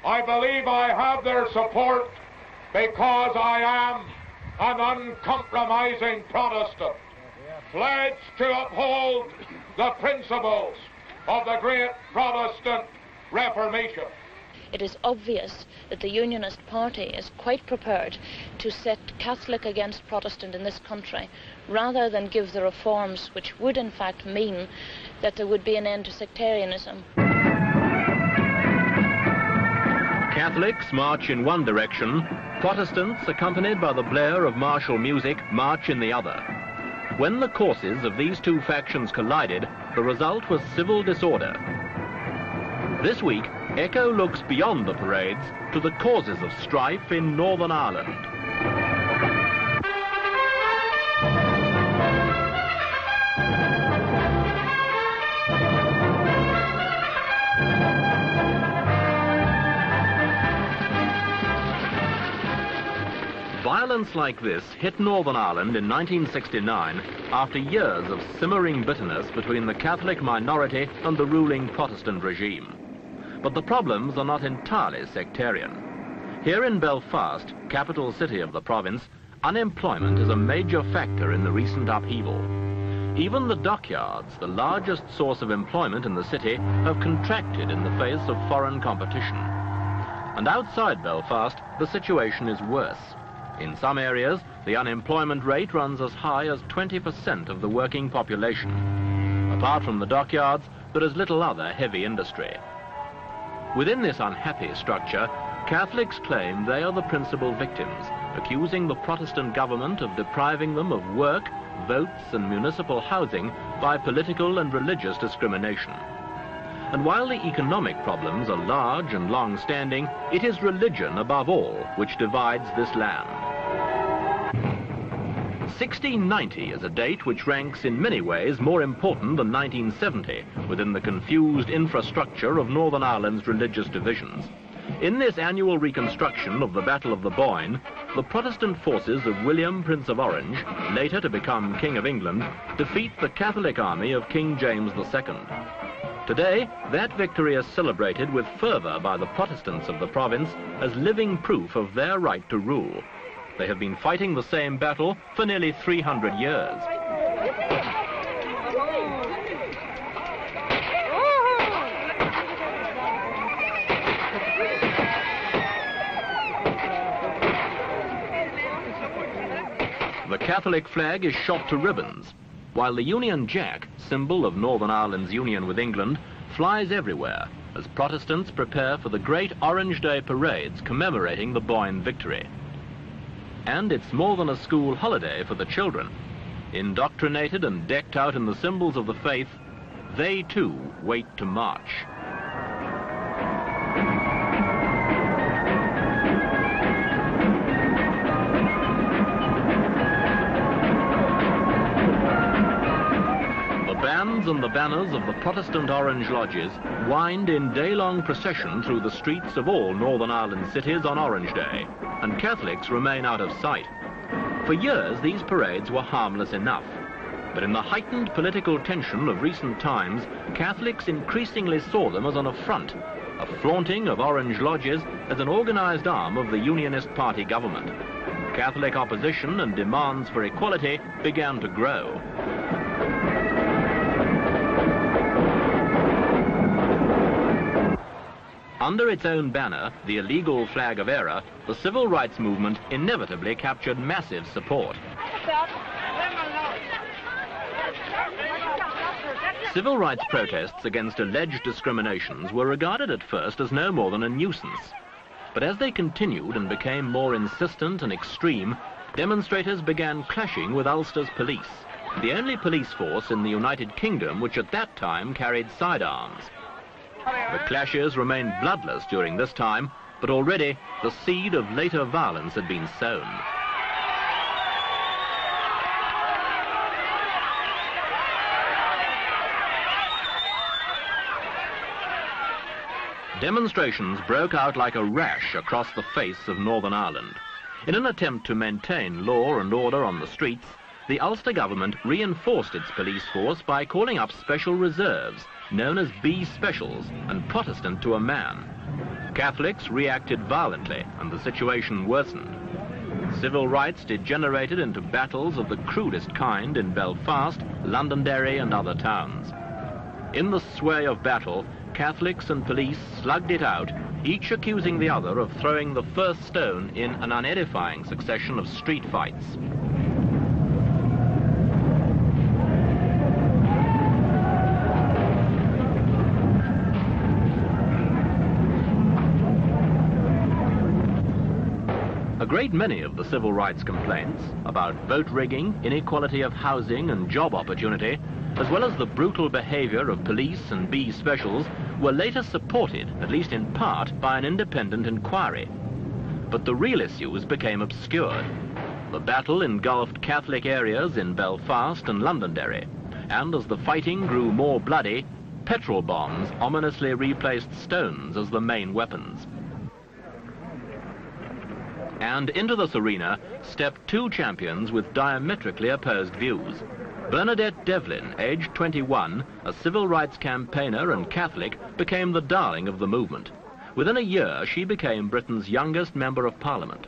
I believe I have their support because I am an uncompromising Protestant, pledged to uphold the principles of the great Protestant Reformation. It is obvious that the Unionist Party is quite prepared to set Catholic against Protestant in this country, rather than give the reforms which would in fact mean that there would be an end to sectarianism. Catholics march in one direction, Protestants, accompanied by the blare of martial music, march in the other. When the courses of these two factions collided, the result was civil disorder. This week, Echo looks beyond the parades to the causes of strife in Northern Ireland. Violence like this hit Northern Ireland in 1969 after years of simmering bitterness between the Catholic minority and the ruling Protestant regime. But the problems are not entirely sectarian. Here in Belfast, capital city of the province, unemployment is a major factor in the recent upheaval. Even the dockyards, the largest source of employment in the city, have contracted in the face of foreign competition. And outside Belfast, the situation is worse. In some areas, the unemployment rate runs as high as 20% of the working population. Apart from the dockyards, there is little other heavy industry. Within this unhappy structure, Catholics claim they are the principal victims, accusing the Protestant government of depriving them of work, votes and municipal housing by political and religious discrimination. And while the economic problems are large and long-standing, it is religion above all which divides this land. 1690 is a date which ranks in many ways more important than 1970 within the confused infrastructure of Northern Ireland's religious divisions. In this annual reconstruction of the Battle of the Boyne, the Protestant forces of William, Prince of Orange, later to become King of England, defeat the Catholic army of King James II. Today, that victory is celebrated with fervour by the Protestants of the province as living proof of their right to rule. They have been fighting the same battle for nearly 300 years. The Catholic flag is shot to ribbons, while the Union Jack, symbol of Northern Ireland's union with England, flies everywhere as Protestants prepare for the great Orange Day parades commemorating the Boyne victory. And it's more than a school holiday for the children. Indoctrinated and decked out in the symbols of the faith, they too wait to march. The bands and the banners of the Protestant Orange Lodges wind in day-long procession through the streets of all Northern Ireland cities on Orange Day, and Catholics remain out of sight. For years, these parades were harmless enough. But in the heightened political tension of recent times, Catholics increasingly saw them as an affront, a flaunting of Orange Lodges as an organized arm of the Unionist Party government. Catholic opposition and demands for equality began to grow. Under its own banner, the illegal flag of error, the civil rights movement inevitably captured massive support. Civil rights protests against alleged discriminations were regarded at first as no more than a nuisance. But as they continued and became more insistent and extreme, demonstrators began clashing with Ulster's police, the only police force in the United Kingdom which at that time carried sidearms. The clashes remained bloodless during this time, but already the seed of later violence had been sown. Demonstrations broke out like a rash across the face of Northern Ireland. In an attempt to maintain law and order on the streets, the Ulster government reinforced its police force by calling up special reserves, known as B Specials, and Protestant to a man. Catholics reacted violently and the situation worsened. Civil rights degenerated into battles of the crudest kind in Belfast, Londonderry and other towns. In the sway of battle, Catholics and police slugged it out, each accusing the other of throwing the first stone in an unedifying succession of street fights. A great many of the civil rights complaints about vote rigging, inequality of housing and job opportunity, as well as the brutal behavior of police and B specials, were later supported, at least in part, by an independent inquiry. But the real issues became obscured. The battle engulfed Catholic areas in Belfast and Londonderry, and as the fighting grew more bloody, petrol bombs ominously replaced stones as the main weapons. And into this arena stepped two champions with diametrically opposed views. Bernadette Devlin, aged 21, a civil rights campaigner and Catholic, became the darling of the movement. Within a year, she became Britain's youngest Member of Parliament.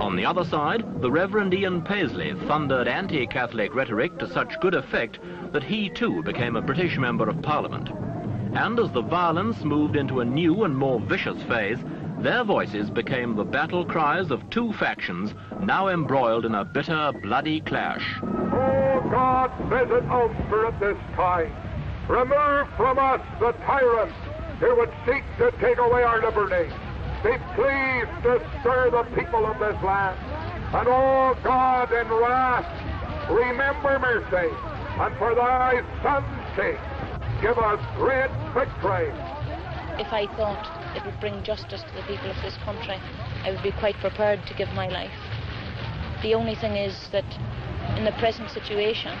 On the other side, the Reverend Ian Paisley thundered anti-Catholic rhetoric to such good effect that he too became a British Member of Parliament. And as the violence moved into a new and more vicious phase, their voices became the battle cries of two factions now embroiled in a bitter, bloody clash. Oh God, visit Ulster at this time. Remove from us the tyrants who would seek to take away our liberty. Be pleased to stir the people of this land. And oh God, in wrath, remember mercy, and for thy Son's sake, give us great victory. If I thought it would bring justice to the people of this country, I would be quite prepared to give my life. The only thing is that in the present situation,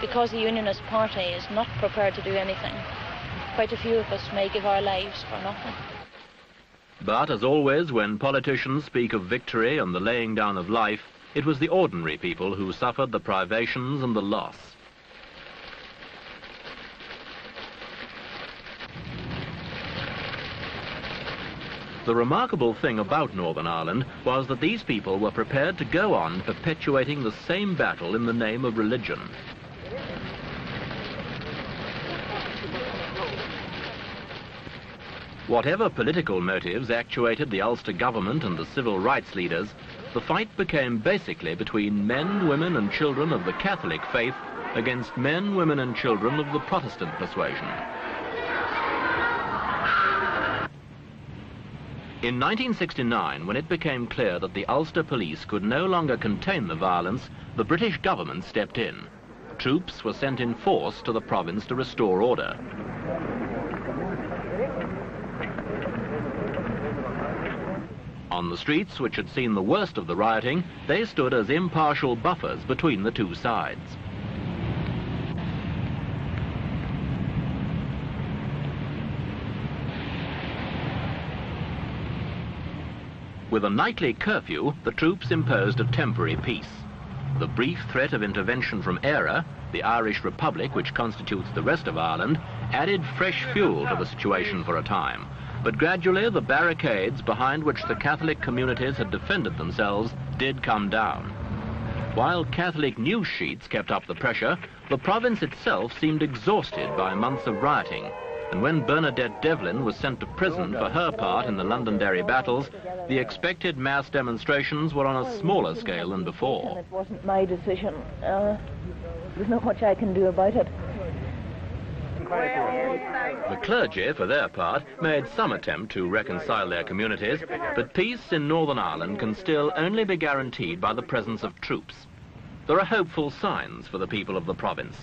because the Unionist Party is not prepared to do anything, quite a few of us may give our lives for nothing. But as always, when politicians speak of victory and the laying down of life, it was the ordinary people who suffered the privations and the loss. The remarkable thing about Northern Ireland was that these people were prepared to go on perpetuating the same battle in the name of religion. Whatever political motives actuated the Ulster government and the civil rights leaders, the fight became basically between men, women and children of the Catholic faith against men, women and children of the Protestant persuasion. In 1969, when it became clear that the Ulster police could no longer contain the violence, the British government stepped in. Troops were sent in force to the province to restore order. On the streets, which had seen the worst of the rioting, they stood as impartial buffers between the two sides. With a nightly curfew, the troops imposed a temporary peace. The brief threat of intervention from Éire, the Irish Republic which constitutes the rest of Ireland, added fresh fuel to the situation for a time. But gradually the barricades behind which the Catholic communities had defended themselves did come down. While Catholic news sheets kept up the pressure, the province itself seemed exhausted by months of rioting. And when Bernadette Devlin was sent to prison for her part in the Londonderry battles, the expected mass demonstrations were on a smaller scale than before. It wasn't my decision. There's not much I can do about it. The clergy, for their part, made some attempt to reconcile their communities, but peace in Northern Ireland can still only be guaranteed by the presence of troops. There are hopeful signs for the people of the province.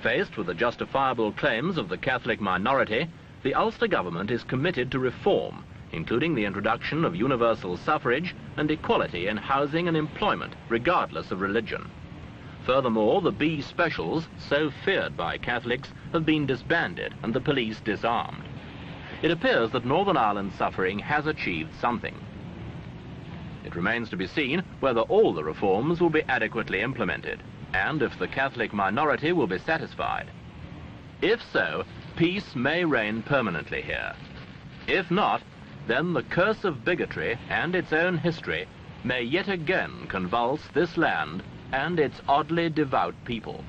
Faced with the justifiable claims of the Catholic minority, the Ulster government is committed to reform, including the introduction of universal suffrage and equality in housing and employment, regardless of religion. Furthermore, the B specials, so feared by Catholics, have been disbanded and the police disarmed. It appears that Northern Ireland's suffering has achieved something. It remains to be seen whether all the reforms will be adequately implemented, and if the Catholic minority will be satisfied. If so, peace may reign permanently here. If not, then the curse of bigotry and its own history may yet again convulse this land and its oddly devout people.